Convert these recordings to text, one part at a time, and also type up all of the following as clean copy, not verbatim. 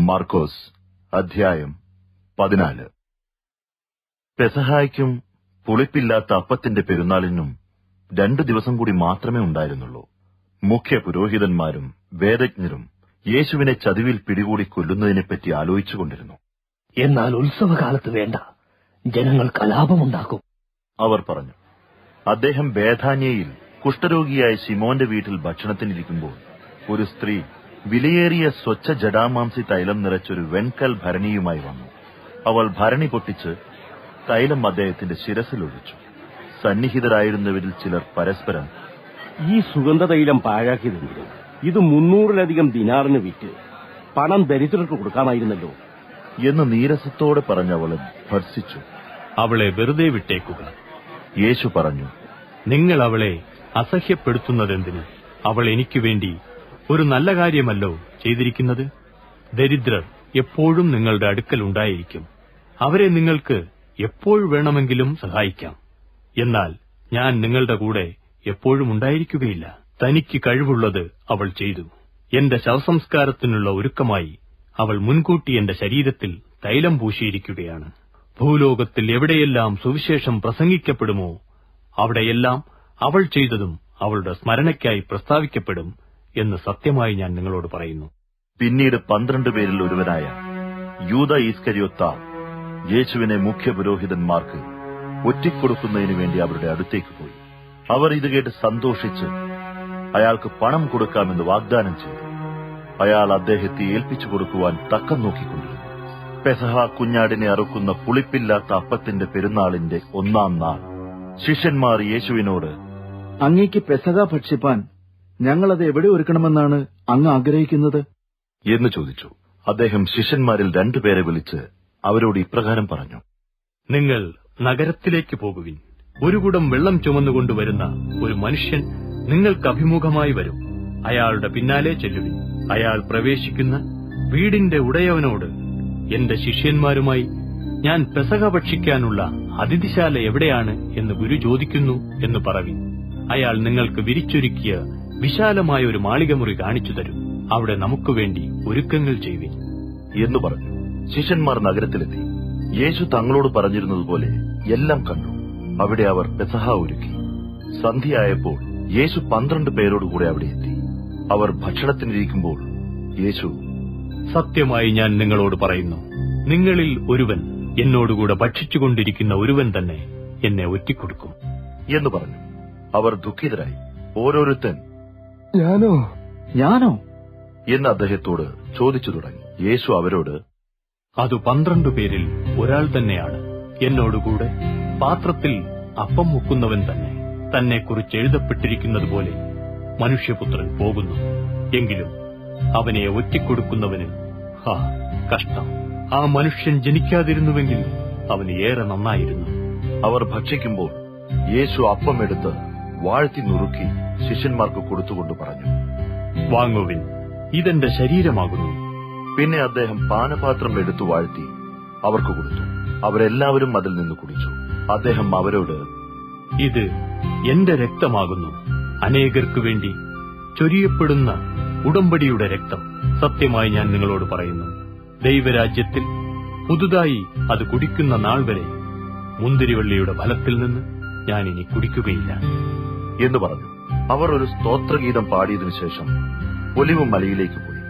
മാർക്കോസ് അധ്യായം 14. പെസഹായ്ക്കും പുളിപ്പില്ലാത്ത അപ്പത്തിന്റെ പെരുന്നാളിനും 2 ദിവസം കൂടി മാത്രമേ ഉണ്ടായിരുന്നുള്ളൂ. മുഖ്യ പുരോഹിതന്മാരും വേദജ്ഞരും യേശുവിനെ ചതിവിൽ പിടികൂടി കൊല്ലുന്നതിനെപ്പറ്റി ആലോചിച്ചുകൊണ്ടിരുന്നു. എന്നാൽ ഉത്സവകാലത്ത് വേണ്ട, ജനങ്ങൾ കലാപമുണ്ടാക്കും, അവർ പറഞ്ഞു. അദ്ദേഹം ബേഥാന്യയിൽ കുഷ്ഠരോഗിയായ ശിമോന്റെ വീട്ടിൽ ഭക്ഷണത്തിനിരിക്കുമ്പോൾ ഒരു സ്ത്രീ വിലയേറിയ സ്വച്ഛ ജടാമാംസി തൈലം നിറച്ചൊരു വെൺകൽ ഭരണിയുമായി വന്നു. അവൾ ഭരണി പൊട്ടിച്ച് തൈലം അദ്ദേഹത്തിന്റെ ശിരസിലൊഴിച്ചു. സന്നിഹിതരായിരുന്നവരിൽ ചിലർ പരസ്പരം, ഈ സുഗന്ധതൈലം പാഴാക്കിയതെങ്കിലും ഇത് 300-ലധികം ദിനാറിന് വിറ്റ് പണം ദരിദ്രർക്ക് കൊടുക്കാമായിരുന്നല്ലോ എന്ന് നീരസത്തോടെ പറഞ്ഞവളെ ഭർസിച്ചു. അവളെ വെറുതെ വിട്ടേക്കുക. യേശു പറഞ്ഞു, നിങ്ങൾ അവളെ അസഹ്യപ്പെടുത്തുന്നതെന്തിന്? അവൾ എനിക്ക് വേണ്ടി ഒരു നല്ല കാര്യമല്ലോ ചെയ്തിരിക്കുന്നത്. ദരിദ്രർ എപ്പോഴും നിങ്ങളുടെ അടുക്കൽ ഉണ്ടായിരിക്കും. അവരെ നിങ്ങൾക്ക് എപ്പോൾ വേണമെങ്കിലും സഹായിക്കാം. എന്നാൽ ഞാൻ നിങ്ങളുടെ കൂടെ എപ്പോഴും ഉണ്ടായിരിക്കുകയില്ല. തനിക്ക് കഴിവുള്ളത് അവൾ ചെയ്തു. എന്റെ ശവസംസ്കാരത്തിനുള്ള ഒരുക്കമായി അവൾ മുൻകൂട്ടി എന്റെ ശരീരത്തിൽ തൈലം പൂശിയിരിക്കുകയാണ്. ഭൂലോകത്തിൽ എവിടെയെല്ലാം സുവിശേഷം പ്രസംഗിക്കപ്പെടുമോ അവിടെയെല്ലാം അവൾ ചെയ്തതും അവളുടെ സ്മരണയ്ക്കായി പ്രസ്താവിക്കപ്പെടും എന്ന് സത്യമായി ഞാൻ നിങ്ങളോട് പറയുന്നു. പിന്നീട് 12 പേരിൽ ഒരുവനായ യൂദ ഈസ്കരിയോത്താവ് യേശുവിനെ മുഖ്യ പുരോഹിതന്മാർക്ക് ഒറ്റിക്കൊടുക്കുന്നതിനു വേണ്ടി അവരുടെ അടുത്തേക്ക് പോയി. അവർ ഇത് കേട്ട് സന്തോഷിച്ച് അയാൾക്ക് പണം കൊടുക്കാമെന്ന് വാഗ്ദാനം ചെയ്തു. അയാൾ അദ്ദേഹത്തെ ഏൽപ്പിച്ചു കൊടുക്കുവാൻ തക്കം നോക്കിക്കൊണ്ടിരുന്നു. പെസഹ കുഞ്ഞാടിനെ അറുക്കുന്ന പുളിപ്പില്ലാത്ത അപ്പത്തിന്റെ പെരുന്നാളിന്റെ 1-ാം നാൾ ശിഷ്യന്മാർ യേശുവിനോട്, അങ്ങേക്ക് പെസഹ ഭക്ഷിപ്പാൻ ഞങ്ങളത് എവിടെ ഒരുക്കണമെന്നാണ് അങ്ങ് ആഗ്രഹിക്കുന്നത് എന്ന് ചോദിച്ചു. അദ്ദേഹം ശിഷ്യന്മാരിൽ 2 പേരെ വിളിച്ച് അവരോട് ഇപ്രകാരം പറഞ്ഞു. നിങ്ങൾ നഗരത്തിലേക്ക് പോകുവിൻ. ഒരു കുടം വെള്ളം ചുമന്നുകൊണ്ടുവരുന്ന ഒരു മനുഷ്യൻ നിങ്ങൾക്ക് അഭിമുഖമായി വരും. അയാളുടെ പിന്നാലെ ചെല്ലുവിൻ. അയാൾ പ്രവേശിക്കുന്ന വീടിന്റെ ഉടയവനോട്, എന്റെ ശിഷ്യന്മാരുമായി ഞാൻ പെസഹ ഭക്ഷിക്കാനുള്ള അതിഥിശാല എവിടെയാണ് എന്ന് ഗുരു ചോദിക്കുന്നു എന്ന് പറവിൻ. അയാൾ നിങ്ങൾക്ക് വിരിച്ചൊരുക്കിയ വിശാലമായ ഒരു മാളികമുറി കാണിച്ചു തരും. അവിടെ നമുക്ക് വേണ്ടി ഒരുക്കങ്ങൾ ചെയ്യുവിൻ എന്ന് പറഞ്ഞു. ശിഷ്യന്മാർ നഗരത്തിലെത്തി. യേശു തങ്ങളോട് പറഞ്ഞിരുന്നതുപോലെ എല്ലാം കണ്ടു. അവിടെ അവർ പെസഹ ഒരുക്കി. സന്ധ്യയായപ്പോൾ യേശു 12 പേരോടുകൂടെ അവിടെ എത്തി. അവർ ഭക്ഷണത്തിനിരിക്കുമ്പോൾ യേശു, സത്യമായി ഞാൻ നിങ്ങളോട് പറയുന്നു, നിങ്ങളിൽ ഒരുവൻ, എന്നോടുകൂടെ ഭക്ഷിച്ചുകൊണ്ടിരിക്കുന്ന ഒരുവൻ തന്നെ എന്നെ ഒറ്റിക്കൊടുക്കും എന്ന് പറഞ്ഞു. അവർ ദുഃഖിതരായി. ഓരോരുത്തൻ, ഞാനോ എന്ന് അദ്ദേഹത്തോട് ചോദിച്ചു തുടങ്ങി. യേശു അവരോട്, അത് 12 പേരിൽ ഒരാൾ തന്നെയാണ്. എന്നോടുകൂടെ പാത്രത്തിൽ അപ്പം മുക്കുന്നവൻ തന്നെ. തന്നെക്കുറിച്ച് എഴുതപ്പെട്ടിരിക്കുന്നതുപോലെ മനുഷ്യപുത്രൻ പോകുന്നു. എങ്കിലും അവനെ ഒറ്റിക്കൊടുക്കുന്നവന് കഷ്ടം. ആ മനുഷ്യൻ ജനിക്കാതിരുന്നുവെങ്കിൽ അവന് ഏറെ നന്നായിരുന്നു. അവർ ഭക്ഷിക്കുമ്പോൾ യേശു അപ്പം എടുത്ത് വാഴ്ത്തി നുറുക്കി ശിഷ്യന്മാർക്ക് കൊടുത്തുകൊണ്ട് പറഞ്ഞു, വാങ്ങുവിൻ, ഇതെന്റെ ശരീരമാകുന്നു. പിന്നെ അദ്ദേഹം പാനപാത്രം എടുത്തു വാഴ്ത്തി അവർക്ക് കൊടുത്തു. അവരെല്ലാവരും അതിൽ നിന്ന് കുടിച്ചു. അദ്ദേഹം അവരോട്, ഇത് എന്റെ രക്തമാകുന്നു, അനേകർക്കു വേണ്ടി ചൊരിയപ്പെടുന്ന ഉടമ്പടിയുടെ രക്തം. സത്യമായി ഞാൻ നിങ്ങളോട് പറയുന്നു, ദൈവരാജ്യത്തിൽ പുതുതായി അത് കുടിക്കുന്ന നാൾ വരെ മുന്തിരിവള്ളിയുടെ ഫലത്തിൽ നിന്ന് ഞാൻ ഇനി കുടിക്കുകയില്ല എന്ന് പറഞ്ഞു. അവർ ഒരു സ്തോത്രഗീതം പാടിയതിനു ശേഷം ഒലിവ് മലയിലേക്ക് പോയി.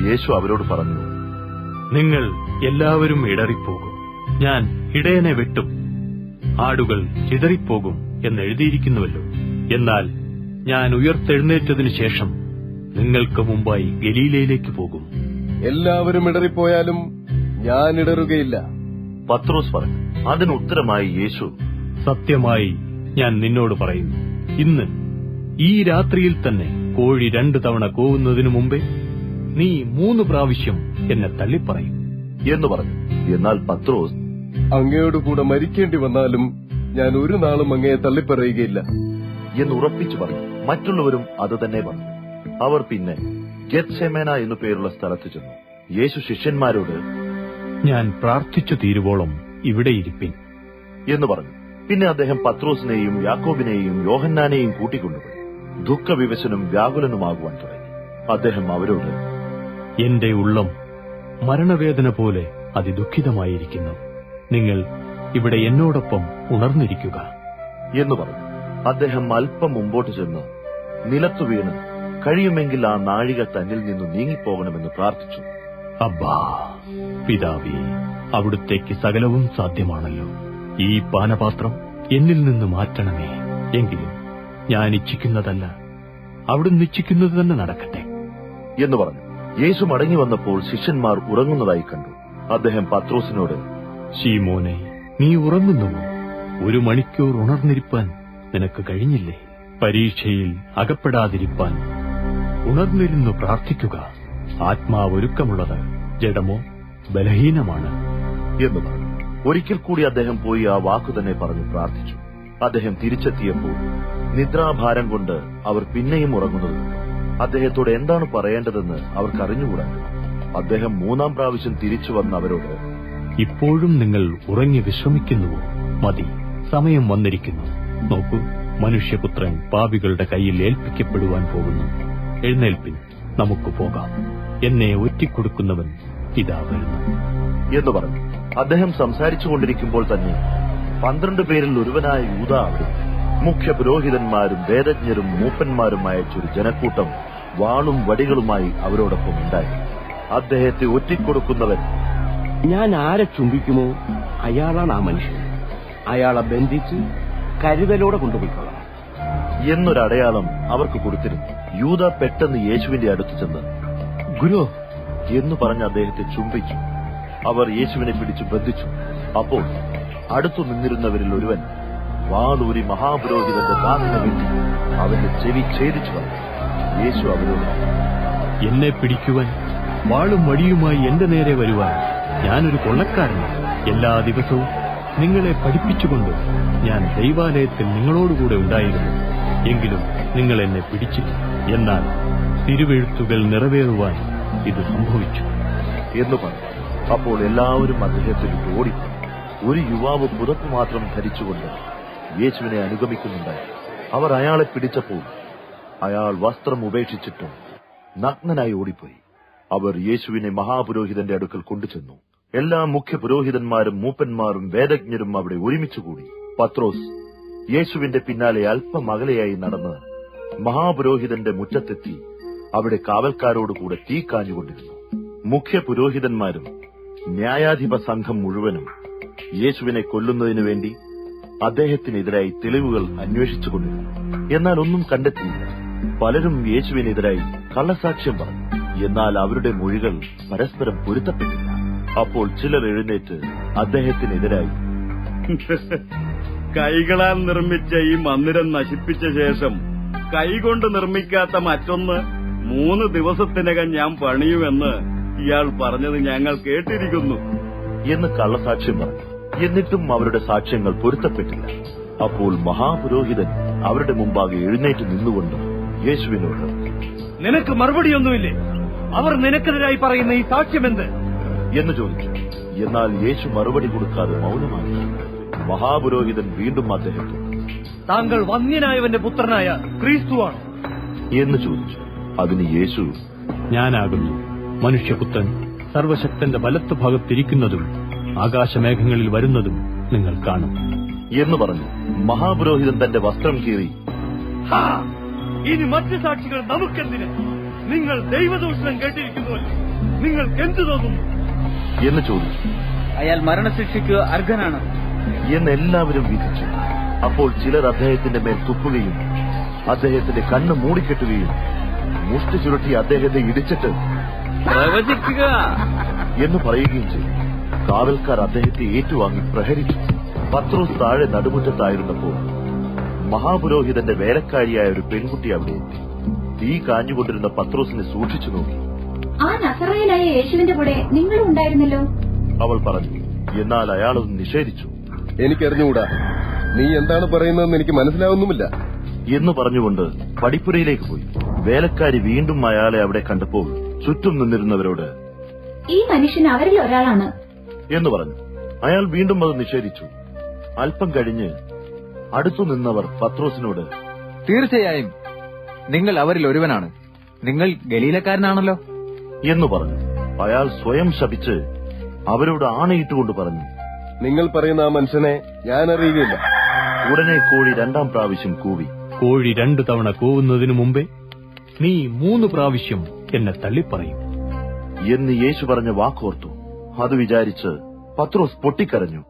യേശു അവരോട് പറഞ്ഞു, നിങ്ങൾ എല്ലാവരും ഇടറിപ്പോകും. ഞാൻ ഇടയനെ വെട്ടും, ആടുകൾ ചിതറിപ്പോകും എന്ന് എഴുതിയിരിക്കുന്നുവല്ലോ. എന്നാൽ ഞാൻ ഉയർത്തെഴുന്നേറ്റതിനു ശേഷം നിങ്ങൾക്ക് മുമ്പായി ഗലീലയിലേക്ക് പോകും. എല്ലാവരും ഇടറിപ്പോയാലും ഞാൻ ഇടറുകയില്ല. പത്രോസ് പറഞ്ഞു. അതിന് ഉത്തരമായി യേശു, സത്യമായി ഞാൻ നിന്നോട് പറയുന്നു, ഇന്ന് ഈ രാത്രിയിൽ തന്നെ കോഴി 2 തവണ കൂവുന്നതിനു മുമ്പേ നീ 3 പ്രാവശ്യം എന്നെ തള്ളിപ്പറയും എന്ന് പറഞ്ഞു. എന്നാൽ പത്രോസ്, അങ്ങയോടുകൂടെ മരിക്കേണ്ടി വന്നാലും ഞാൻ ഒരു നാളും അങ്ങയെ തള്ളിപ്പറയുകയില്ല എന്ന് ഉറപ്പിച്ചു പറഞ്ഞു. മറ്റുള്ളവരും അത് തന്നെ പറഞ്ഞു. അവർ പിന്നെ ഗെത്സെമന എന്നു പേരുള്ള സ്ഥലത്ത് ചെന്നു. യേശു ശിഷ്യന്മാരോട്, ഞാൻ പ്രാർത്ഥിച്ചു തീരുവോളം ഇവിടെ ഇരിപ്പിൻ എന്ന് പറഞ്ഞു. പിന്നെ അദ്ദേഹം പത്രോസിനെയും യാക്കോബിനെയും യോഹന്നാനെയും കൂട്ടിക്കൊണ്ടുപോയി. ദുഃഖവിവശനും വ്യാകുലനുമാകുവാൻ തുടങ്ങി. അദ്ദേഹം അവരോട്, എന്റെ ഉള്ളം മരണവേദന പോലെ അതിദുഃഖിതമായിരിക്കുന്നു. നിങ്ങൾ ഇവിടെ എന്നോടൊപ്പം ഉണർന്നിരിക്കുക എന്ന് പറഞ്ഞു. അദ്ദേഹം അല്പം മുമ്പോട്ട് ചെന്ന് നിലത്തു വീണ് കഴിയുമെങ്കിൽ ആ നാഴിക തന്നിൽ നിന്നു നീങ്ങിപ്പോകണമെന്ന് പ്രാർത്ഥിച്ചു. അബ്ബാ, പിതാവേ, അവിടുത്തേക്ക് സകലവും സാധ്യമാണല്ലോ. ഈ പാനപാത്രം എന്നിൽ നിന്ന് മാറ്റണമേ. എങ്കിലും ഞാൻ ഇച്ഛിക്കുന്നതല്ല, അവിടുന്ന് ഇച്ഛിക്കുന്നത് തന്നെ നടക്കട്ടെ എന്ന് പറഞ്ഞു. യേശു മടങ്ങി വന്നപ്പോൾ ശിഷ്യന്മാർ ഉറങ്ങുന്നതായി കണ്ടു. അദ്ദേഹം പത്രോസിനോട്, ശീമോനെ, നീ ഉറങ്ങുന്നുവോ? 1 മണിക്കൂർ ഉണർന്നിരിപ്പാൻ നിനക്ക് കഴിഞ്ഞില്ലേ? പരീക്ഷയിൽ അകപ്പെടാതിരിപ്പാൻ ഉണർന്നിരുന്നു പ്രാർത്ഥിക്കുക. ആത്മാവൊരുക്കമുള്ളത്, ജഡമോ ബലഹീനമാണ് എന്ന് പറഞ്ഞു. ഒരിക്കൽ കൂടി അദ്ദേഹം പോയി ആ വാക്കു തന്നെ പറഞ്ഞു പ്രാർത്ഥിച്ചു. അദ്ദേഹം തിരിച്ചെത്തിയപ്പോൾ നിദ്രാഭാരം കൊണ്ട് അവർ പിന്നെയും ഉറങ്ങുന്നത് കണ്ടു. അദ്ദേഹത്തോട് എന്താണ് പറയേണ്ടതെന്ന് അവർക്കറിഞ്ഞുകൂടാ. അദ്ദേഹം 3-ാം പ്രാവശ്യം തിരിച്ചു വന്ന് അവരോട്, ഇപ്പോഴും നിങ്ങൾ ഉറങ്ങി വിശ്രമിക്കുന്നുവോ? മതി, സമയം വന്നിരിക്കുന്നു. നോക്കൂ, മനുഷ്യപുത്രൻ പാപികളുടെ കയ്യിൽ ഏൽപ്പിക്കപ്പെടുവാൻ പോകുന്നു. എഴുന്നേൽപ്പിൻ, നമുക്ക് പോകാം. എന്നെ ഒറ്റിക്കൊടുക്കുന്നവൻ ഇതാ വരുന്നു എന്ന് പറഞ്ഞു. അദ്ദേഹം സംസാരിച്ചുകൊണ്ടിരിക്കുമ്പോൾ തന്നെ 12 പേരിൽ ഒരുവനായ യൂദ അവിടെ മുഖ്യ പുരോഹിതന്മാരും വേദജ്ഞരും മൂപ്പന്മാരും അയച്ചൊരു ജനക്കൂട്ടം വാളും വടികളുമായി അവരോടൊപ്പം ഉണ്ടായി. അദ്ദേഹത്തെ ഒറ്റിക്കൊടുക്കുന്നവൻ ഞാൻ ആരെ ചുംബിക്കുമോ അയാളാണ് ആ മനുഷ്യൻ. അയാളെ ബന്ധിച്ച് കരുതലോടെ കൊണ്ടുപോയിക്കൊള്ളാം എന്നൊരടയാളം അവർക്ക് കൊടുത്തിരുന്നു. യൂദ പെട്ടെന്ന് യേശുവിന്റെ അടുത്ത് ചെന്ന്, ഗുരു എന്ന് പറഞ്ഞ് അദ്ദേഹത്തെ ചുംബിച്ചു. അവർ യേശുവിനെ പിടിച്ചു ബന്ധിച്ചു. അപ്പോൾ അടുത്തു നിന്നിരുന്നവരിൽ ഒരുവൻ വാളൂരി മഹാപുരോഹിതന്റെ ദാസനെ വെട്ടി അവന്റെ ചെവി ഛേദിച്ചു കളഞ്ഞു. യേശു അവരോട്, എന്നെ പിടിക്കുവാൻ വാളും വടിയുമായി എന്റെ നേരെ വരുവാൻ ഞാനൊരു കൊള്ളക്കാരനാണ്. എല്ലാ ദിവസവും നിങ്ങളെ പഠിപ്പിച്ചുകൊണ്ട് ഞാൻ ദൈവാലയത്തിൽ നിങ്ങളോടുകൂടെ ഉണ്ടായിരുന്നു. എങ്കിലും നിങ്ങൾ എന്നെ പിടിച്ചില്ല. എന്നാൽ തിരുവെഴുത്തുകൾ നിറവേറുവാൻ ഇത് സംഭവിച്ചു എന്ന് പറഞ്ഞു. അപ്പോൾ എല്ലാവരും അദ്ദേഹത്തിൽ ഓടിപ്പോയി. ഒരു യുവാവ് പുതപ്പ് മാത്രം ധരിച്ചുകൊണ്ട് യേശുവിനെ അനുഗമിക്കുന്നുണ്ടായി. അവർ അയാളെ പിടിച്ചപ്പോൾ അയാൾ വസ്ത്രം ഉപേക്ഷിച്ചിട്ടും നഗ്നനായി ഓടിപ്പോയി. അവർ യേശുവിനെ മഹാപുരോഹിതന്റെ അടുക്കൽ കൊണ്ടുചെന്നു. എല്ലാ മുഖ്യ പുരോഹിതന്മാരും മൂപ്പന്മാരും വേദജ്ഞരും അവിടെ ഒരുമിച്ചുകൂടി. പത്രോസ് യേശുവിന്റെ പിന്നാലെ അല്പം അകലെയായി നടന്ന് മഹാപുരോഹിതന്റെ മുറ്റത്തെത്തി അവിടെ കാവൽക്കാരോടുകൂടെ തീ കാഞ്ഞുകൊണ്ടിരുന്നു. മുഖ്യ പുരോഹിതന്മാരും ന്യായാധിപ സംഘം മുഴുവനും യേശുവിനെ കൊല്ലുന്നതിനു വേണ്ടി അദ്ദേഹത്തിനെതിരായി തെളിവുകൾ അന്വേഷിച്ചുകൊണ്ടിരുന്നു. എന്നാൽ ഒന്നും കണ്ടെത്തിയില്ല. പലരും യേശുവിനെതിരായി കള്ളസാക്ഷ്യം പറഞ്ഞു. എന്നാൽ അവരുടെ മൊഴികൾ പരസ്പരം പൊരുത്തപ്പെട്ടില്ല. അപ്പോൾ ചിലർ എഴുന്നേറ്റ് അദ്ദേഹത്തിനെതിരായി, കൈകളാൽ നിർമ്മിച്ച ഈ മന്ദിരം നശിപ്പിച്ച ശേഷം കൈകൊണ്ട് നിർമ്മിക്കാത്ത മറ്റൊന്ന് 3 ദിവസത്തിനകം ഞാൻ പണിയുമെന്ന് ഇയാൾ പറഞ്ഞത് ഞങ്ങൾ കേട്ടിരിക്കുന്നു എന്ന് കള്ളസാക്ഷ്യം പറഞ്ഞു. എന്നിട്ടും അവരുടെ സാക്ഷ്യങ്ങൾ പൊരുത്തപ്പെട്ടില്ല. അപ്പോൾ മഹാപുരോഹിതൻ അവരുടെ മുമ്പാകെ എഴുന്നേറ്റ് നിന്നുകൊണ്ട് യേശുവിനോട്, നിനക്ക് മറുപടിയൊന്നുമില്ലേ? അവർ നിനക്കെതിരായി പറയുന്ന ഈ സാക്ഷ്യമെന്ത് എന്ന് ചോദിച്ചു. എന്നാൽ യേശു മറുപടി കൊടുക്കാതെ മൗനമായി. മഹാപുരോഹിതൻ വീണ്ടും അദ്ദേഹത്തോട്, താങ്കൾ വന്യനായവന്റെ പുത്രനായ ക്രിസ്തുവാണ് എന്ന് ചോദിച്ചു. അതിന് യേശു, ഞാനാകുന്നു. മനുഷ്യപുത്രൻ സർവശക്തന്റെ വലത്ത് ഭാഗത്തിരിക്കുന്നതും ആകാശമേഘങ്ങളിൽ വരുന്നതും നിങ്ങൾ കാണും എന്ന് പറഞ്ഞു. മഹാപുരോഹിതൻ തന്റെ വസ്ത്രം കീറി, ഇനി മറ്റു സാക്ഷികൾ നമുക്കെന്തിന്? നിങ്ങൾ ദൈവദൂഷണം കേട്ടിരിക്കുന്നുവല്ലോ, നിങ്ങൾക്ക് എന്തു തോന്നുന്നു എന്ന് ചോദിച്ചു. അയാൾ മരണശിക്ഷയ്ക്ക് അർഹനാണ് എന്ന് എല്ലാവരും വിധിച്ചു. അപ്പോൾ ചിലർ അദ്ദേഹത്തിന്റെ മേൽ തുപ്പുകയും അദ്ദേഹത്തിന്റെ കണ്ണ് മൂടിക്കെട്ടുകയും മുഷ്ടി ചുരുട്ടി അദ്ദേഹത്തെ ഇടിച്ചിട്ട് പ്രവചിക്കുക എന്ന് പറയുകയും ചെയ്തു. കാവൽക്കാർ അദ്ദേഹത്തെ ഏറ്റുവാങ്ങി പ്രഹരിച്ചു. പത്രോസ് താഴെ നടുമുറ്റത്തായിരുന്നപ്പോൾ മഹാപുരോഹിതന്റെ വേലക്കാരിയായ ഒരു പെൺകുട്ടി അവിടെ എത്തി. തീ കാഞ്ഞുകൊണ്ടിരുന്ന പത്രോസിനെ സൂക്ഷിച്ചു നോക്കി. ആ നസറായനായ യേശുവിന്റെ കൂടെ നിങ്ങളും ഉണ്ടായിരുന്നല്ലോ അവൾ പറഞ്ഞു. എന്നാൽ അയാളത് നിഷേധിച്ചു. എനിക്കറിഞ്ഞുകൂടാ, നീ എന്താണ് പറയുന്നതെന്ന് എനിക്ക് മനസ്സിലാവുന്നുമില്ല എന്ന് പറഞ്ഞുകൊണ്ട് പടിപ്പുരയിലേക്ക് പോയി. വേലക്കാരി വീണ്ടും അയാളെ അവിടെ കണ്ടപ്പോൾ ചുറ്റും നിന്നിരുന്നവരോട്, ഈ മനുഷ്യൻ അവരിൽ ഒരാളാണ് എന്ന് പറഞ്ഞു. അയാൾ വീണ്ടും അത് നിഷേധിച്ചു. അല്പം കഴിഞ്ഞ് അടുത്തു നിന്നവർ പത്രോസിനോട്, തീർച്ചയായും നിങ്ങൾ അവരിൽ ഒരുവനാണ്. നിങ്ങൾ ഗലീലക്കാരനാണല്ലോ എന്ന് പറഞ്ഞു. അയാൾ സ്വയം ശപിച്ച് അവരോട് ആണയിട്ടുകൊണ്ട് പറഞ്ഞു, നിങ്ങൾ പറയുന്ന ആ മനുഷ്യനെ ഞാൻ അറിയുകയില്ല. ഉടനെ കോഴി 2ാം പ്രാവശ്യം കൂവി. കോഴി 2 തവണ കൂവുന്നതിനു മുമ്പേ നീ 3 പ്രാവശ്യം എന്നെ തള്ളിപ്പറയും എന്ന് യേശു പറഞ്ഞ വാക്കോർത്തു. അത് വിചാരിച്ച് പത്രോസ് പൊട്ടിക്കരഞ്ഞു.